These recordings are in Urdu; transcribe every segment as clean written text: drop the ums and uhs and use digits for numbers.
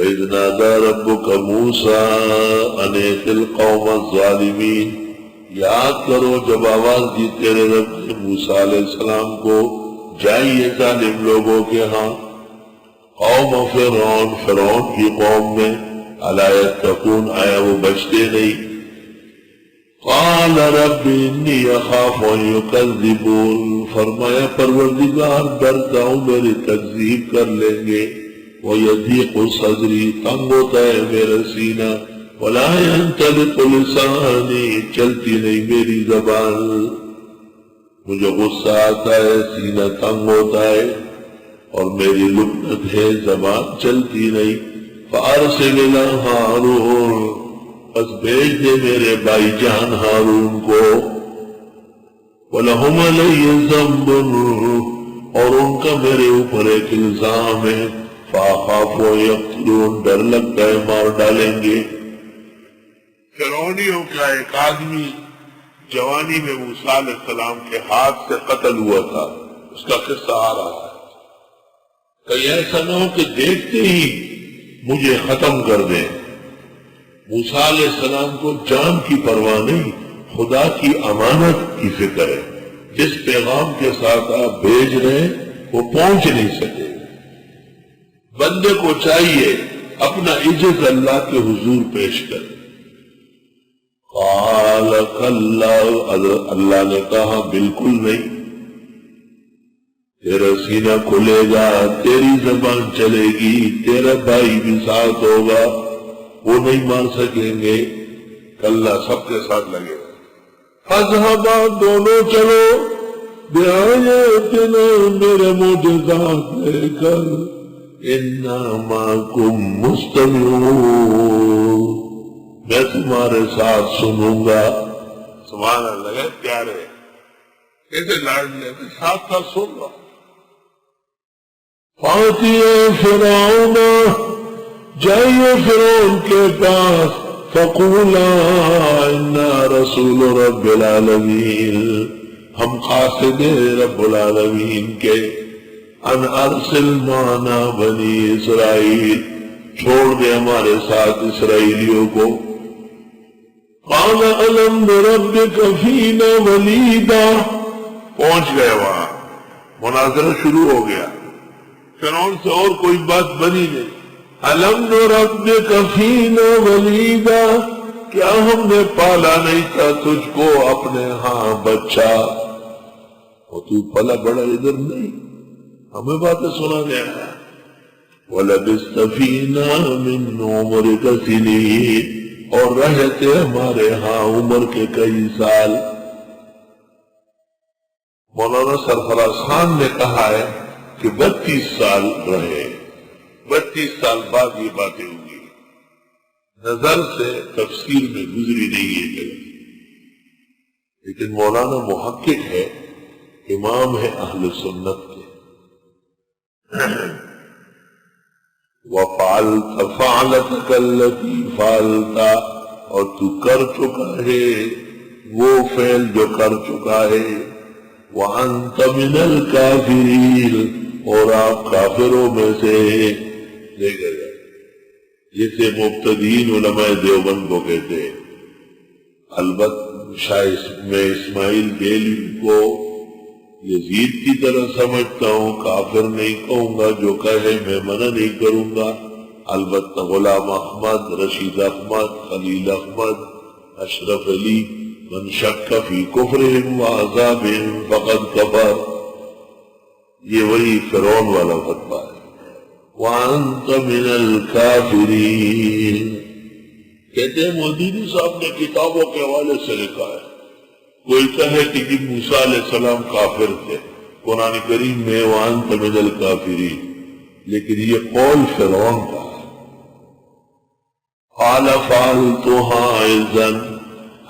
وَإِذْ نَادَى رَبُّكَ مُوسَىٰ أَنِ ائْتِ الْقَوْمَ الظَّالِمِينَ، یاد کرو جب آواز دی تیرے رب نے موسیٰ علیہ السلام کو، جائیے ظالم لوگوں کے ہاں، قوم فرعون، فرعون کی قوم میں، الا یتقون، آیا وہ بچتے نہیں؟ قال رب انی اخاف ان یکذبون، فرمایا پروردگار ڈرتا ہوں میری تکذیب کر لیں گے، ویضیق صدری، تنگ ہوتا ہے میرا سینہ، ولا ینطلق لسانی، چلتی نہیں میری زبان، مجھے غصہ آتا ہے، سینہ تنگ ہوتا ہے، اور میری لکنت ہے، زبان چلتی نہیں، فارسل الی ہارون، بس بھیج دے میرے بھائی جان ہارون کو، وَلَهُمْ عَلَيَّ ذَنْبٌ، اور ان کا میرے اوپر ایک الزام ہے، فَأَخَافُ أَن يَقْتُلُونِ، ڈر لگتا ہے مار ڈالیں گے۔ فرعونیوں کا ایک آدمی جوانی میں موسیٰ علیہ السلام کے ہاتھ سے قتل ہوا تھا، اس کا قصہ آ رہا ہے، کہیں ایسا نہ ہو کہ دیکھتے ہی مجھے ختم کر دیں۔ موسیٰ علیہ السلام کو جان کی پرواہ نہیں، خدا کی امانت کی فکر ہے، جس پیغام کے ساتھ آپ بھیج رہے ہیں وہ پہنچ نہیں سکے، بندے کو چاہیے اپنا عجز اللہ کے حضور پیش کرے۔ قال کلا، اللہ نے کہا بالکل نہیں، تیرا سینہ کھلے گا، تیری زبان چلے گی، تیرا بھائی بھی ساتھ ہوگا، وہ نہیں مار سکیں گے، کلا سب کے ساتھ لگے گا۔ فَاذْهَبَا، دونوں چلو، بِآیَاتِنَا، میرے معجزات لے کر، إِنَّا مَعَكُمْ مُسْتَمِعُونَ، میں تمہارے ساتھ سنوں گا۔ سبحان اللہ، پیارے کیسے لاڈلے، میں ساتھ ساتھ سن رہا۔ فَأْتِيَا فِرْعَوْنَ، جائیے فرعون کے پاس، فَقُولَا إِنَّا رَسُولُ رَبِّ الْعَالَمِينَ، ہم قاصد رب العالمین کے، ان ارسل معنا بنی اسرائیل، چھوڑ دے ہمارے ساتھ اسرائیلیوں کو۔ قال أَلَمْ نُرَبِّكَ فِينَا وَلِيدًا، پہنچ گئے وہاں، مناظرہ شروع ہو گیا، فرعون سے اور کوئی بات بنی نہیں۔ أَلَمْ نُرَبِّكَ فِينَا وَلِيدًا، کیا ہم نے پالا نہیں تھا تجھ کو اپنے ہاں بچہ، اور تو پلا بڑا ادھر نہیں، ہمیں باتیں سنا دے رہا ہے۔ وَلَبِثْتَ فِينَا مِنْ عُمُرِكَ سِنِينَ، اور رہتے ہمارے ہاں عمر کے کئی سال۔ مولانا سرفراز خان نے کہا ہے کہ 32 سال رہے، 32 سال بعد یہ باتیں ہوئی، نظر سے تفسیر میں گزری نہیں یہ جگہ، لیکن مولانا محقق ہے، امام ہے اہل سنت کے۔ وَفَعَلْتَ فَعْلَتَكَ الَّتِي فَعَلْتَ، اور تو کر چکا ہے وہ فعل جو کر چکا ہے، وَأَنْتَ مِنَ الْكَافِرِينَ، اور آپ کافروں میں سے، دیکھا جائے جسے مبتدین علماء دیوبند کو کہتے ہیں۔ البتہ میں اسماعیل بیلی کو یزید کی طرح سمجھتا ہوں، کافر نہیں کہوں گا، جو کہے میں منع نہیں کروں گا۔ البتہ غلام احمد، رشید احمد، خلیل احمد، اشرف علی، من شک فی کفرہم وعذابہم فقد کفر، یہ وہی فرعون والا فتویٰ ہے۔ وَأَنْتَ مِنَ الْكَافِرِينَ، کہتے ہیں مودودی صاحب نے کتابوں کے حوالے سے لکھا ہے، کوئی کہے کہ موسیٰ علیہ السلام کافر تھے، قرآن کریم میں وَأَنْتَ مِنَ الْكَافِرِينَ، لیکن یہ قول فرعون کا ہے۔ قَالَ فَعَلْتُهَا إِذًا،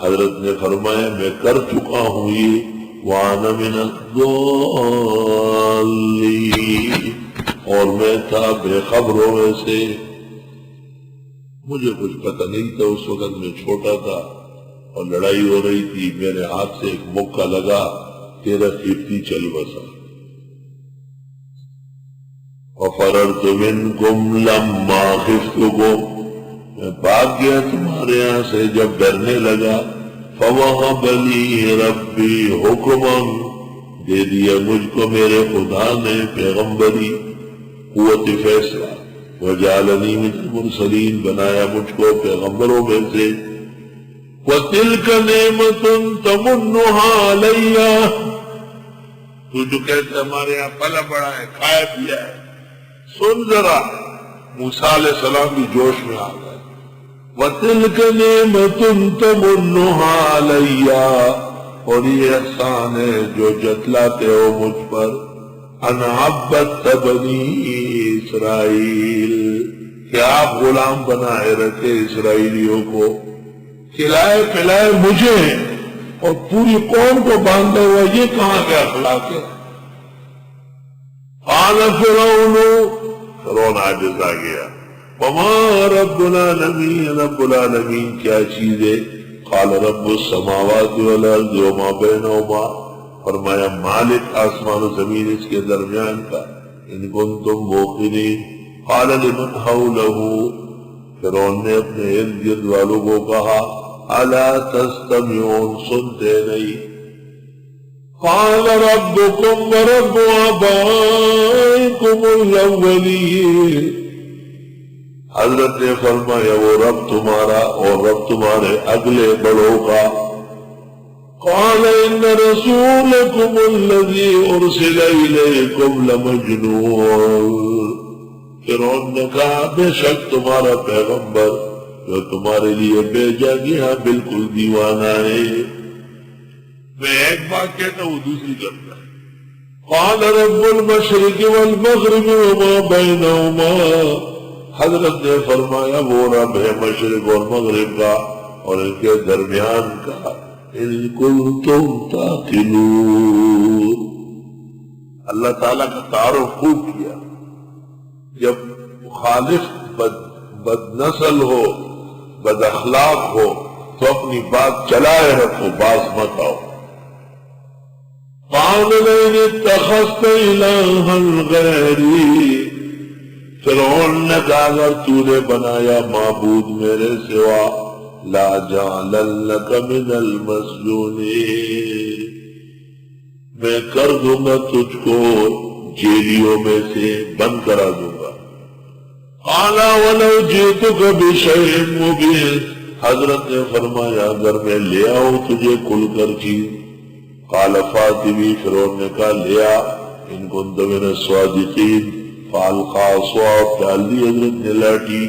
حضرت نے فرمایا میں کر چکا ہوں یہ، وَأَنَا مِنَ الضَّالِّينَ، اور میں تھا بے خبروں میں سے، مجھے کچھ پتہ نہیں تھا، اس وقت میں چھوٹا تھا اور لڑائی ہو رہی تھی، میرے ہاتھ سے ایک مکہ لگا، تیرا خفتی چل بسا۔ وفررت منکم لما خفتکم، میں بھاگ گیا تمہارے یہاں سے جب ڈرنے لگا. فوہب لی ربی حکما، دے دیا مجھ کو میرے خدا نے پیغمبری، قوت فیصلہ. وجعلنی من المرسلین، بنایا مجھ کو پیغمبروں میں سے. وَتِلْكَ نِعْمَةٌ تَمُنُّهَا عَلَيَّ، تو جو کہتے ہمارے یہاں پلا بڑا ہے، کھایا پیا ہے. سن ذرا، موسیٰ علیہ السلام بھی جوش میں آ گئے. وَتِلْكَ نِعْمَةٌ تَمُنُّهَا عَلَيَّ، اور یہ احسان ہے جو جتلاتے ہو مجھ پر. اَنْ عَبَّدْتَ بَنِي اسرائیل، کہ آپ غلام بنائے رکھے اسرائیلیوں کو. کھلائے پلائے مجھے اور پوری قوم کو باندھا ہوا، یہ کہاں کا اخلاق ہے؟ قال فرعون عاجز آ گیا. وما رب العالمین، رب العالمین کیا چیز ہے؟ قال رب السماوات والارض وما بینہما، فرمایا مالک آسمان و زمین اس کے درمیان کا. ان کنتم موقنین. قال لمن حولہ، فرعون نے اپنے ارد گرد والوں کو کہا الا تستمعون، سنتے نہیں. قال ربکم ورب آبائکم الاولین، حضرت نے فرمایا وہ رب تمہارا اور رب تمہارے اگلے بڑوں کا. قال ان رسولکم الذی ارسل الیکم لمجنون، فرعون نے کہا بے شک تمہارا پیغمبر جو تمہارے لیے بھیجا گیا بالکل دیوانہ ہے. میں ایک بات کہتا ہوں دوسری کرتا ہے. قال رب المشرق والمغرب وما بینہما، حضرت نے فرمایا وہ رب ہے مشرق اور مغرب کا اور ان کے درمیان کا. ان کنتم تعقلون، اللہ تعالیٰ کا تعارف خوب کیا. جب مخالف بد نسل ہو، بد اخلاق ہو تو اپنی بات چلائے رکھو، باز مت آؤ. قال لئن اتخذت الہا غیری، فرعون نے کہا اگر تو نے بنایا معبود میرے سوا لا جعلنک من المسجونین، میں کر دوں گا تجھ کو جیلیوں میں سے بند کرا دوں گا. قال ولو جئتک بشیء مبین، حضرت نے فرمایا اگر میں لے آؤں تجھے کھل کر چیز. قال فاتبی، فرعون نے کہا لیا. ان کنت من الصادقین، فالقا عصاہ، ڈال دی حضرت نے لاٹھی.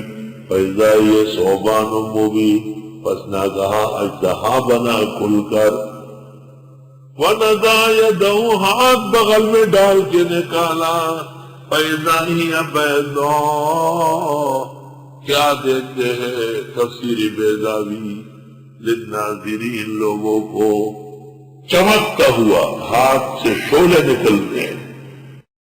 فاذا ہی ثعبان مبین، پس نہ کہا اژدہا بنا کھل کر. ونزع یدہ، ہاتھ بغل میں ڈال کے نکالا. فاذا ہی بیضاء، کیا دیکھتے ہیں تفسیر بیضاوی للناظرین، لوگوں کو چمکتا ہوا، ہاتھ سے شعلے نکلتے ہیں.